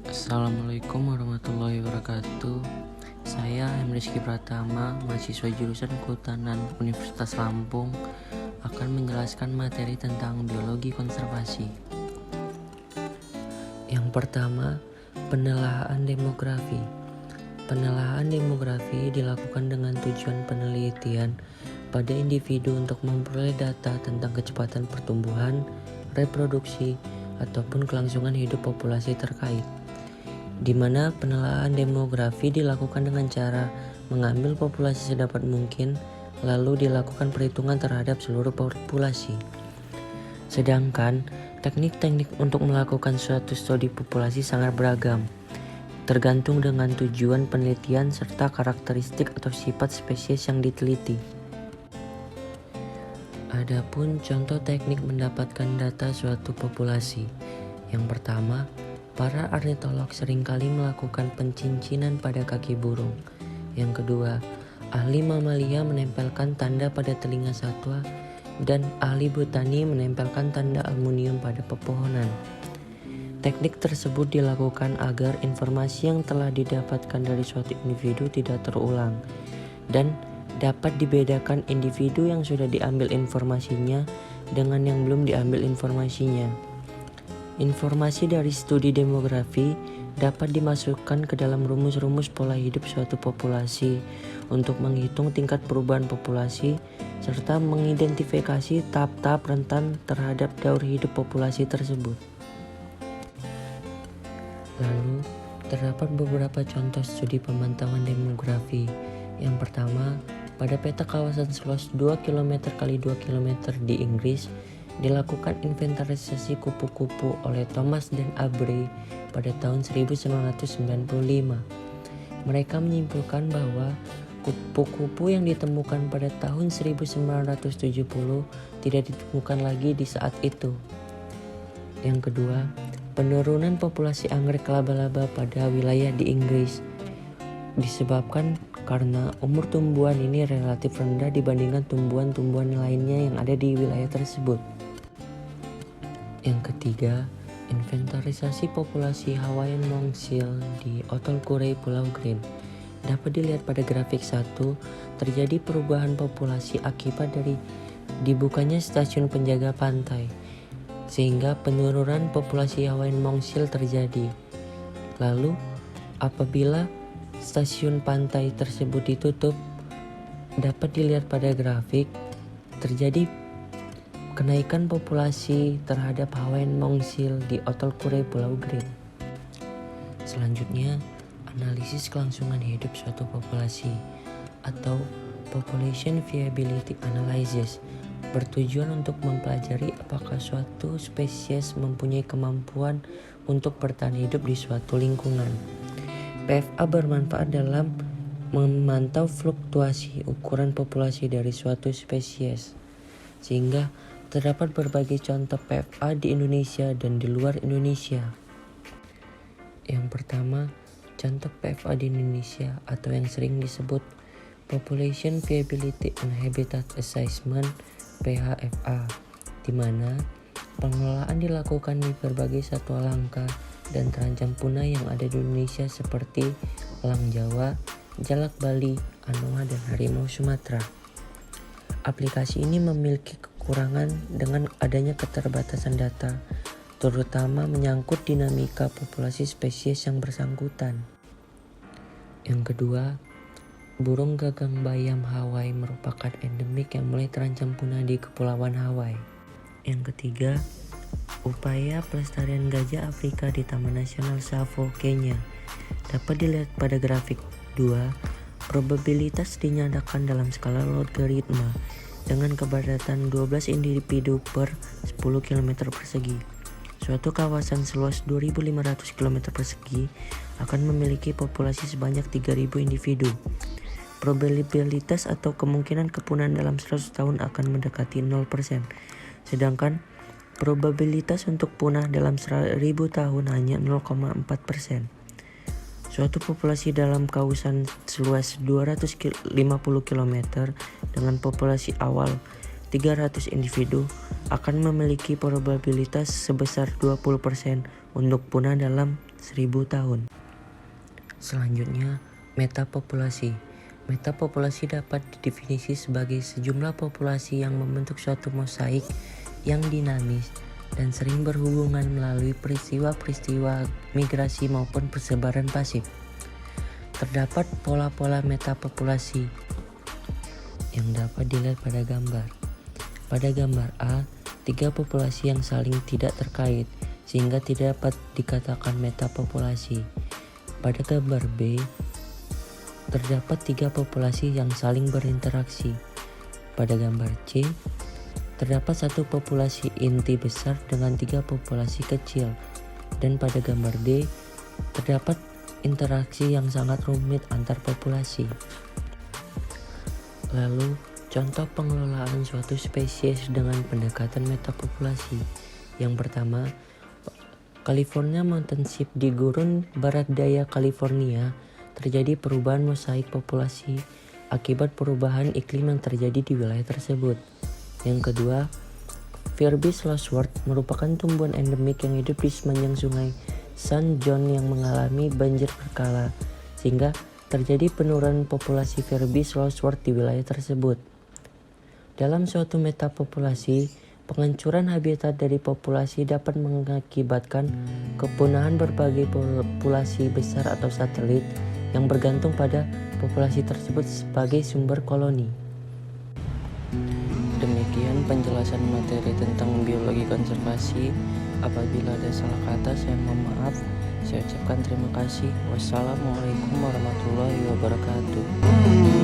Assalamualaikum warahmatullahi wabarakatuh. Saya Rizky Pratama, mahasiswa jurusan Kehutanan Universitas Lampung, akan menjelaskan materi tentang biologi konservasi. Yang pertama, penelaahan demografi. Penelaahan demografi dilakukan dengan tujuan penelitian pada individu untuk memperoleh data tentang kecepatan pertumbuhan, reproduksi, ataupun kelangsungan hidup populasi terkait, di mana penelaahan demografi dilakukan dengan cara mengambil populasi sedapat mungkin, lalu dilakukan perhitungan terhadap seluruh populasi. Sedangkan teknik-teknik untuk melakukan suatu studi populasi sangat beragam, tergantung dengan tujuan penelitian serta karakteristik atau sifat spesies yang diteliti. Adapun contoh teknik mendapatkan data suatu populasi. Yang pertama, para ornitolog seringkali melakukan pencincinan pada kaki burung. Yang kedua, ahli mamalia menempelkan tanda pada telinga satwa, dan ahli botani menempelkan tanda aluminium pada pepohonan. Teknik tersebut dilakukan agar informasi yang telah didapatkan dari suatu individu tidak terulang, dan dapat dibedakan individu yang sudah diambil informasinya dengan yang belum diambil informasinya. Informasi dari studi demografi dapat dimasukkan ke dalam rumus-rumus pola hidup suatu populasi untuk menghitung tingkat perubahan populasi serta mengidentifikasi tahap-tahap rentan terhadap daur hidup populasi tersebut. Lalu, terdapat beberapa contoh studi pemantauan demografi. Yang pertama, pada peta kawasan seluas 2 km x 2 km di Inggris, dilakukan inventarisasi kupu-kupu oleh Thomas dan Abray pada tahun 1995. Mereka menyimpulkan bahwa kupu-kupu yang ditemukan pada tahun 1970 tidak ditemukan lagi di saat itu. Yang kedua, penurunan populasi anggrek laba-laba pada wilayah di Inggris disebabkan karena umur tumbuhan ini relatif rendah dibandingkan tumbuhan-tumbuhan lainnya yang ada di wilayah tersebut. Yang ketiga, inventarisasi populasi Hawaiian Monk-seal di Atoll Kurei Pulau Green. Dapat dilihat pada grafik 1, terjadi perubahan populasi akibat dari dibukanya stasiun penjaga pantai, sehingga penurunan populasi Hawaiian Monk-seal terjadi. Lalu, apabila stasiun pantai tersebut ditutup, dapat dilihat pada grafik, terjadi kenaikan populasi terhadap Hawaiian Monk-seal di Atoll Kurei Pulau Green. Selanjutnya, analisis kelangsungan hidup suatu populasi atau Population Viability Analysis bertujuan untuk mempelajari apakah suatu spesies mempunyai kemampuan untuk bertahan hidup di suatu lingkungan. PFA bermanfaat dalam memantau fluktuasi ukuran populasi dari suatu spesies, sehingga terdapat berbagai contoh PFA di Indonesia dan di luar Indonesia. Yang pertama, contoh PFA di Indonesia atau yang sering disebut Population Viability and Habitat Assessment (PHFA), di mana pengelolaan dilakukan di berbagai satwa langka dan terancam punah yang ada di Indonesia seperti elang Jawa, jalak Bali, anoa, dan harimau Sumatera. Aplikasi ini memiliki kekurangan dengan adanya keterbatasan data, terutama menyangkut dinamika populasi spesies yang bersangkutan. Yang kedua, burung gagang bayam Hawaii merupakan endemik yang mulai terancam punah di Kepulauan Hawaii. Yang ketiga, upaya pelestarian gajah Afrika di Taman Nasional Tsavo, Kenya. Dapat dilihat pada grafik 2, probabilitas dinyatakan dalam skala logaritma dengan kepadatan 12 individu per 10 km persegi. Suatu kawasan seluas 2.500 km persegi akan memiliki populasi sebanyak 3.000 individu. Probabilitas atau kemungkinan kepunahan dalam 100 tahun akan mendekati 0%, sedangkan probabilitas untuk punah dalam 1000 tahun hanya 0,4%. Suatu populasi dalam kawasan seluas 250 km dengan populasi awal 300 individu akan memiliki probabilitas sebesar 20% untuk punah dalam 1000 tahun. Selanjutnya, metapopulasi. Metapopulasi dapat didefinisi sebagai sejumlah populasi yang membentuk suatu mosaik yang dinamis dan sering berhubungan melalui peristiwa-peristiwa migrasi maupun persebaran pasif. Terdapat pola-pola metapopulasi yang dapat dilihat pada gambar. Pada gambar A, 3 populasi yang saling tidak terkait sehingga tidak dapat dikatakan metapopulasi. Pada gambar B, terdapat 3 populasi yang saling berinteraksi. Pada gambar C, terdapat 1 populasi inti besar dengan 3 populasi kecil. Dan pada gambar D, terdapat interaksi yang sangat rumit antar populasi. Lalu, contoh pengelolaan suatu spesies dengan pendekatan metapopulasi. Yang pertama, California Mountainship di gurun barat daya California terjadi perubahan mosaik populasi akibat perubahan iklim yang terjadi di wilayah tersebut. Yang kedua, Firby Slowsworth merupakan tumbuhan endemik yang hidup di sepanjang sungai San John yang mengalami banjir berkala, sehingga terjadi penurunan populasi Firby Slowsworth di wilayah tersebut. Dalam suatu metapopulasi, penghancuran habitat dari populasi dapat mengakibatkan kepunahan berbagai populasi besar atau satelit yang bergantung pada populasi tersebut sebagai sumber koloni. Demikian penjelasan materi tentang biologi konservasi. Apabila ada salah kata, saya mohon maaf. Saya ucapkan terima kasih. Wassalamualaikum warahmatullahi wabarakatuh.